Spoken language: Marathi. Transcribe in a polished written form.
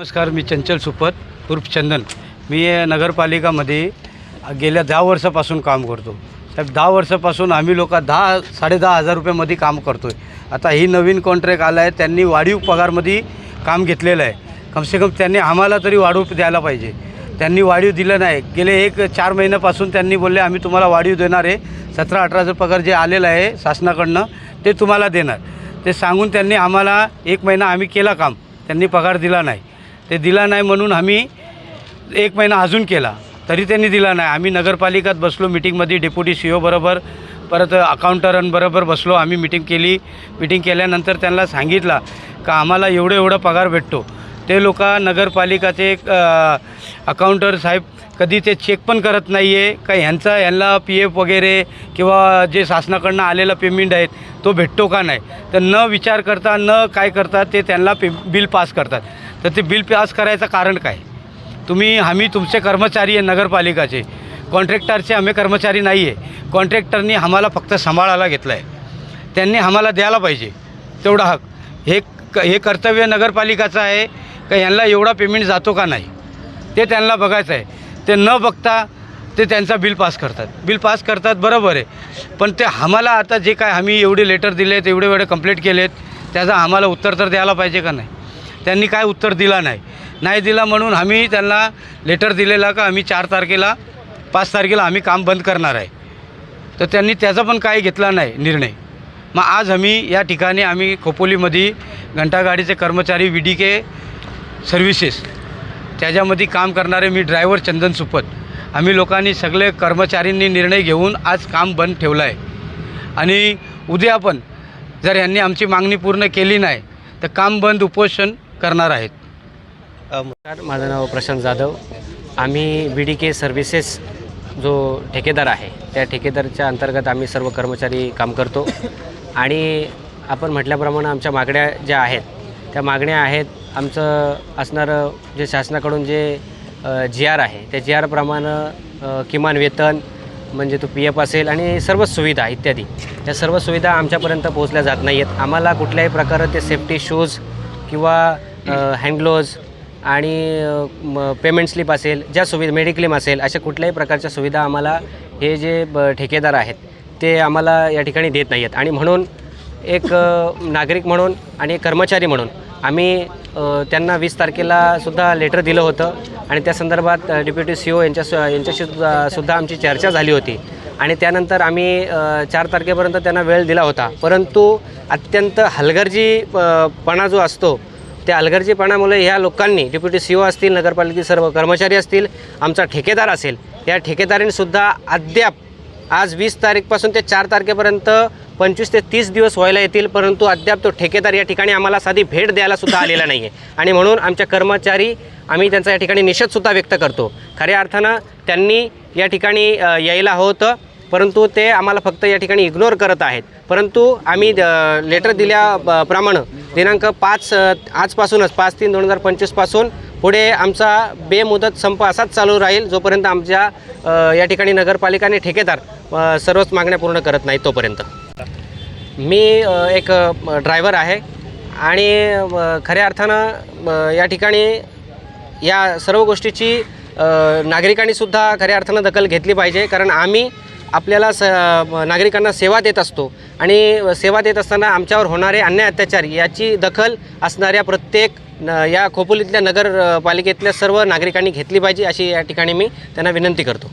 नमस्कार, मी चंचल सुपत उर्फ चंदन. मी नगरपालिकामध्ये गेल्या 10 वर्षापासून काम करतो. साहेब 10 वर्षापासून आम्ही लोक 10-10.5 रुपयामध्ये काम करतो आहे. आता ही नवीन कॉन्ट्रॅक्ट आला आहे, त्यांनी वाढीव पगारमध्ये काम घेतलेलं आहे. कमसे कम त्यांनी आम्हाला तरी वाढीव द्यायला पाहिजे. त्यांनी वाढीव दिलं नाही. गेले 4 महिन्यापासून त्यांनी बोलले आम्ही तुम्हाला वाढीव देणार आहे. 17-18 पगार जे आलेलं आहे शासनाकडनं ते तुम्हाला देणार. ते सांगून त्यांनी आम्हाला 1 महिना आम्ही केला काम, त्यांनी पगार दिला नाही. ते दिला नाही म्हणून आम्ही 1 महिना अजून केला तरी त्यांनी दिला नाही. आम्ही नगरपालिकेत बसलो मीटिंगमध्ये, डेप्युटी CEO बरोबर, परत अकाउंटंटबरोबर बसलो. आम्ही मीटिंग केली. मीटिंग केल्यानंतर त्यांना सांगितलं का आम्हाला एवढा पगार भेटतो. ते लोक नगरपालिकाचे अकाउंटर साहेब कधी ते चेक पण करत नाही आहे का यांना PF वगैरे किंवा जे शासनाकडनं आलेलं पेमेंट आहेत तो भेटतो का नाही. तर न विचार करता न काय करता ते त्यांना बिल पास करतात. तर ते बिल पास करायचं कारण काय. आम्ही तुमचे कर्मचारी आहे नगरपालिकाचे, कॉन्ट्रॅक्टरचे आम्ही कर्मचारी नाही आहे. कॉन्ट्रॅक्टरनी आम्हाला फक्त सांभाळायला घेतलं आहे. त्यांनी आम्हाला द्यायला पाहिजे तेवढा हक. हे कर्तव्य नगरपालिकाचं आहे का यांना एवढा पेमेंट जातो का नाही ते त्यांना बघायचं आहे. ते न बघता ते त्यांचा बिल पास करतात बरोबर आहे. पण ते आम्हाला आता जे काय आम्ही एवढे लेटर दिलेत, एवढे कंप्लेंट केलेत, त्याचं आम्हाला उत्तर तर द्यायला पाहिजे का नाही. त्यांनी काय उत्तर दिला नाही दिला म्हणून आम्ही त्यांना लेटर दिलेला का आम्ही 5 तारखेला आम्ही काम बंद करणार आहे. तर त्यांनी त्याचा पण काही घेतला नाही निर्णय. मग आज आम्ही या ठिकाणी आम्ही खोपोलीमध्ये घंटागाडीचे कर्मचारी VDK सर्व्हिसेस त्याच्यामध्ये काम करणारे मी ड्रायव्हर चंदन सुपत, आम्ही लोकांनी सगळे कर्मचाऱ्यांनी निर्णय घेऊन आज काम बंद ठेवलं आहे. आणि उद्या पण जर यांनी आमची मागणी पूर्ण केली नाही तर काम बंद उपोषण करणार आहेत. माझं नाव प्रशांत जाधव. आम्ही VDK सर्व्हिसेस जो ठेकेदार आहे त्या ठेकेदारच्या अंतर्गत आम्ही सर्व कर्मचारी काम करतो. आणि आपण म्हटल्याप्रमाणे आमच्या मागण्या ज्या आहेत त्या मागण्या आहेत. आमचं असणारं जे शासनाकडून जे GR आहे त्या GR प्रमाणे किमान वेतन म्हणजे तो PF असेल आणि सर्व सुविधा इत्यादी त्या सर्व सुविधा आमच्यापर्यंत पोहोचल्या जात नाही आहेत. आम्हाला कुठल्याही प्रकारे ते सेफ्टी शूज किंवा हँडग्लोव्ज आणि पेमेंट स्लिप असेल, ज्या सुविधा मेडिक्लेम असेल, अशा कुठल्याही प्रकारच्या सुविधा आम्हाला हे जे ठेकेदार आहेत ते आम्हाला या ठिकाणी देत नाही आहेत. आणि म्हणून एक नागरिक म्हणून आणि एक कर्मचारी म्हणून आम्ही त्यांना 20 तारखेला सुद्धा लेटर दिलं होतं. आणि त्या संदर्भात डेप्युटी CEO यांच्याशी सुद्धा आमची चर्चा झाली होती. आणि त्यानंतर आम्ही 4 तारखेपर्यंत त्यांना वेळ दिला होता. परंतु अत्यंत हलगर्जीपणा जो असतो त्या हलगर्जीपणामुळे ह्या लोकांनी, डेप्युटी CEO असतील, नगरपालिकेचे सर्व कर्मचारी असतील, आमचा ठेकेदार असेल, या ठेकेदारांनीसुद्धा अद्याप आज 20 तारीखपासून ते 4 तारखेपर्यंत 25 ते 30 दिवस व्हायला येतील, परंतु अद्याप तो ठेकेदार या ठिकाणी आम्हाला साधी भेट द्यायलासुद्धा आलेला नाही आहे. आणि म्हणून आमच्या कर्मचारी आम्ही त्यांचा या ठिकाणी निषेधसुद्धा व्यक्त करतो. खऱ्या अर्थानं त्यांनी या ठिकाणी यायला हवं होतं, परंतु ते आम्हाला फक्त या ठिकाणी इग्नोर करत आहेत. परंतु आम्ही लेटर दिल्याप्रमाणे दिनांक 5 आजपासूनच 5/3/2025 पासून पुढे आमचा बेमुदत संप असाच चालू राहील जोपर्यंत आमच्या या ठिकाणी नगरपालिका आणि ठेकेदार सर्वच मागण्या पूर्ण करत नाहीत तोपर्यंत. मी एक ड्रायव्हर आहे आणि खऱ्या अर्थानं या ठिकाणी या सर्व गोष्टीची नागरिकांनीसुद्धा खऱ्या अर्थानं दखल घेतली पाहिजे. कारण आम्ही आपल्याला नागरिकांना सेवा देत असतो आणि सेवा देत असताना आमच्यावर होणारे अन्याय अत्याचार याची दखल असणाऱ्या प्रत्येक या खोपोलीतल्या नगरपालिकेतल्या सर्व नागरिकांनी घेतली पाहिजे अशी या ठिकाणी मी त्यांना विनंती करतो.